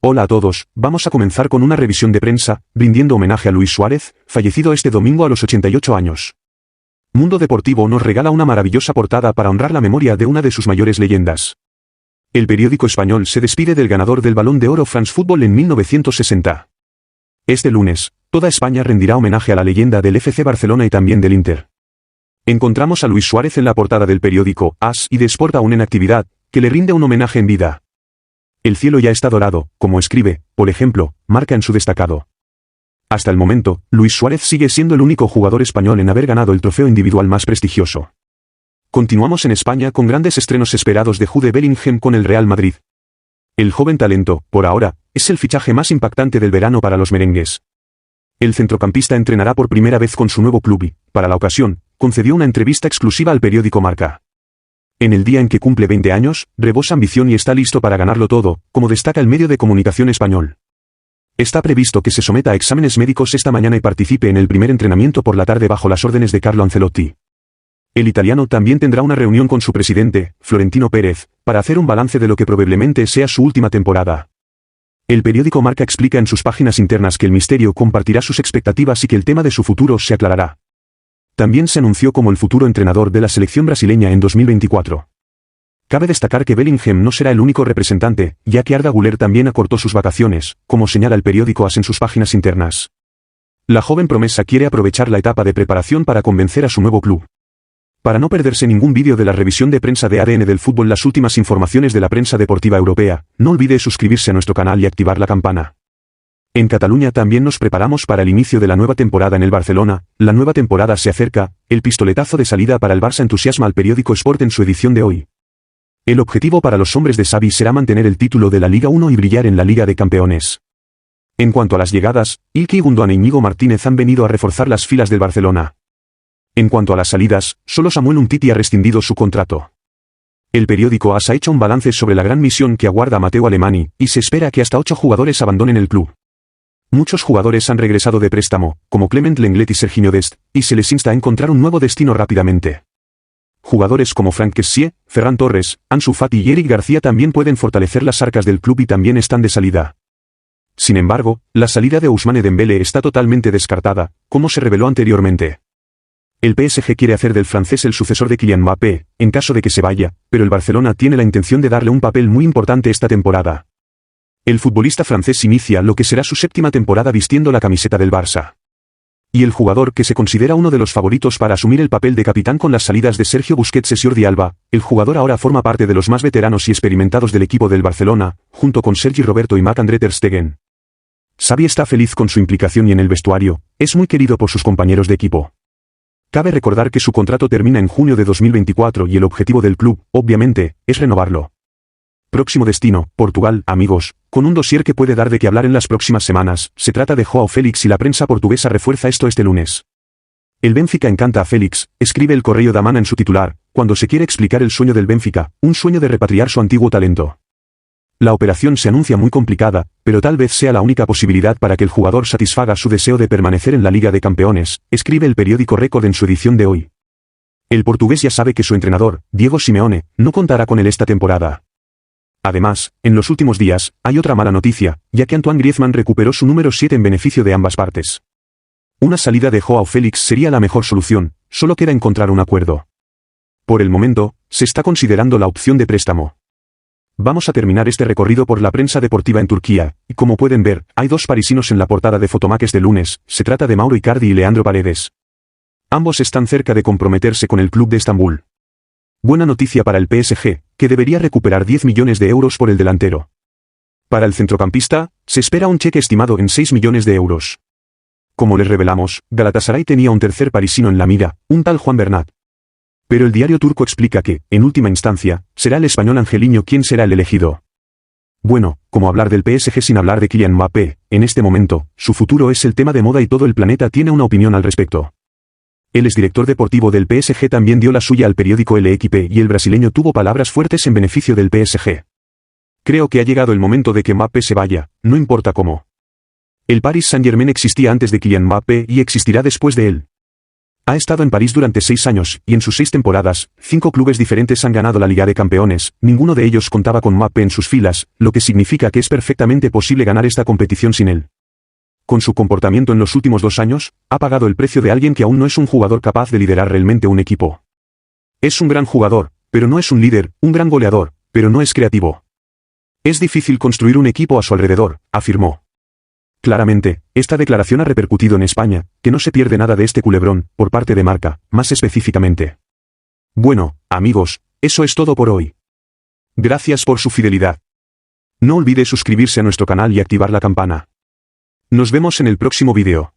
Hola a todos, vamos a comenzar con una revisión de prensa, rindiendo homenaje a Luis Suárez, fallecido este domingo a los 88 años. Mundo Deportivo nos regala una maravillosa portada para honrar la memoria de una de sus mayores leyendas. El periódico español se despide del ganador del Balón de Oro France Football en 1960. Este lunes, toda España rendirá homenaje a la leyenda del FC Barcelona y también del Inter. Encontramos a Luis Suárez en la portada del periódico AS y de Sport aún en actividad, que le rinde un homenaje en vida. El cielo ya está dorado, como escribe, por ejemplo, Marca en su destacado. Hasta el momento, Luis Suárez sigue siendo el único jugador español en haber ganado el trofeo individual más prestigioso. Continuamos en España con grandes estrenos esperados de Jude Bellingham con el Real Madrid. El joven talento, por ahora, es el fichaje más impactante del verano para los merengues. El centrocampista entrenará por primera vez con su nuevo club y, para la ocasión, concedió una entrevista exclusiva al periódico Marca. En el día en que cumple 20 años, rebosa ambición y está listo para ganarlo todo, como destaca el medio de comunicación español. Está previsto que se someta a exámenes médicos esta mañana y participe en el primer entrenamiento por la tarde bajo las órdenes de Carlo Ancelotti. El italiano también tendrá una reunión con su presidente, Florentino Pérez, para hacer un balance de lo que probablemente sea su última temporada. El periódico Marca explica en sus páginas internas que el misterio compartirá sus expectativas y que el tema de su futuro se aclarará. También se anunció como el futuro entrenador de la selección brasileña en 2024. Cabe destacar que Bellingham no será el único representante, ya que Arda Güler también acortó sus vacaciones, como señala el periódico AS en sus páginas internas. La joven promesa quiere aprovechar la etapa de preparación para convencer a su nuevo club. Para no perderse ningún vídeo de la revisión de prensa de ADN del fútbol, las últimas informaciones de la prensa deportiva europea, no olvide suscribirse a nuestro canal y activar la campana. En Cataluña también nos preparamos para el inicio de la nueva temporada en el Barcelona, la nueva temporada se acerca, el pistoletazo de salida para el Barça entusiasma al periódico Sport en su edición de hoy. El objetivo para los hombres de Xavi será mantener el título de la Liga 1 y brillar en la Liga de Campeones. En cuanto a las llegadas, Ilkay Gundogan e Íñigo Martínez han venido a reforzar las filas del Barcelona. En cuanto a las salidas, solo Samuel Umtiti ha rescindido su contrato. El periódico AS ha hecho un balance sobre la gran misión que aguarda a Matteo Alemany, y se espera que hasta 8 jugadores abandonen el club. Muchos jugadores han regresado de préstamo, como Clement Lenglet y Serginho Dest, y se les insta a encontrar un nuevo destino rápidamente. Jugadores como Franck Kessié, Ferran Torres, Ansu Fati y Eric García también pueden fortalecer las arcas del club y también están de salida. Sin embargo, la salida de Ousmane Dembélé está totalmente descartada, como se reveló anteriormente. El PSG quiere hacer del francés el sucesor de Kylian Mbappé, en caso de que se vaya, pero el Barcelona tiene la intención de darle un papel muy importante esta temporada. El futbolista francés inicia lo que será su 7ª temporada vistiendo la camiseta del Barça. Y el jugador que se considera uno de los favoritos para asumir el papel de capitán con las salidas de Sergio Busquets y Jordi Alba, el jugador ahora forma parte de los más veteranos y experimentados del equipo del Barcelona, junto con Sergi Roberto y Marc-André ter Stegen. Xavi está feliz con su implicación y en el vestuario, es muy querido por sus compañeros de equipo. Cabe recordar que su contrato termina en junio de 2024 y el objetivo del club, obviamente, es renovarlo. Próximo destino, Portugal, amigos, con un dossier que puede dar de qué hablar en las próximas semanas, se trata de João Félix y la prensa portuguesa refuerza esto este lunes. El Benfica encanta a Félix, escribe el Correio da Mana en su titular, cuando se quiere explicar el sueño del Benfica, un sueño de repatriar su antiguo talento. La operación se anuncia muy complicada, pero tal vez sea la única posibilidad para que el jugador satisfaga su deseo de permanecer en la Liga de Campeones, escribe el periódico Record en su edición de hoy. El portugués ya sabe que su entrenador, Diego Simeone, no contará con él esta temporada. Además, en los últimos días, hay otra mala noticia, ya que Antoine Griezmann recuperó su número 7 en beneficio de ambas partes. Una salida de João Félix sería la mejor solución, solo queda encontrar un acuerdo. Por el momento, se está considerando la opción de préstamo. Vamos a terminar este recorrido por la prensa deportiva en Turquía, y como pueden ver, hay 2 parisinos en la portada de Fotomac este lunes, se trata de Mauro Icardi y Leandro Paredes. Ambos están cerca de comprometerse con el club de Estambul. Buena noticia para el PSG, que debería recuperar 10 millones de euros por el delantero. Para el centrocampista, se espera un cheque estimado en 6 millones de euros. Como les revelamos, Galatasaray tenía un tercer parisino en la mira, un tal Juan Bernat. Pero el diario turco explica que, en última instancia, será el español Angeliño quien será el elegido. Bueno, como hablar del PSG sin hablar de Kylian Mbappé, en este momento, su futuro es el tema de moda y todo el planeta tiene una opinión al respecto. El exdirector deportivo del PSG también dio la suya al periódico L'Équipe y el brasileño tuvo palabras fuertes en beneficio del PSG. Creo que ha llegado el momento de que Mbappé se vaya, no importa cómo. El Paris Saint-Germain existía antes de Kylian Mbappé y existirá después de él. Ha estado en París durante 6 años, y en sus 6 temporadas, 5 clubes diferentes han ganado la Liga de Campeones, ninguno de ellos contaba con Mbappé en sus filas, lo que significa que es perfectamente posible ganar esta competición sin él. Con su comportamiento en los últimos 2 años, ha pagado el precio de alguien que aún no es un jugador capaz de liderar realmente un equipo. Es un gran jugador, pero no es un líder, un gran goleador, pero no es creativo. Es difícil construir un equipo a su alrededor, afirmó. Claramente, esta declaración ha repercutido en España, que no se pierde nada de este culebrón, por parte de Marca, más específicamente. Bueno, amigos, eso es todo por hoy. Gracias por su fidelidad. No olvide suscribirse a nuestro canal y activar la campana. Nos vemos en el próximo vídeo.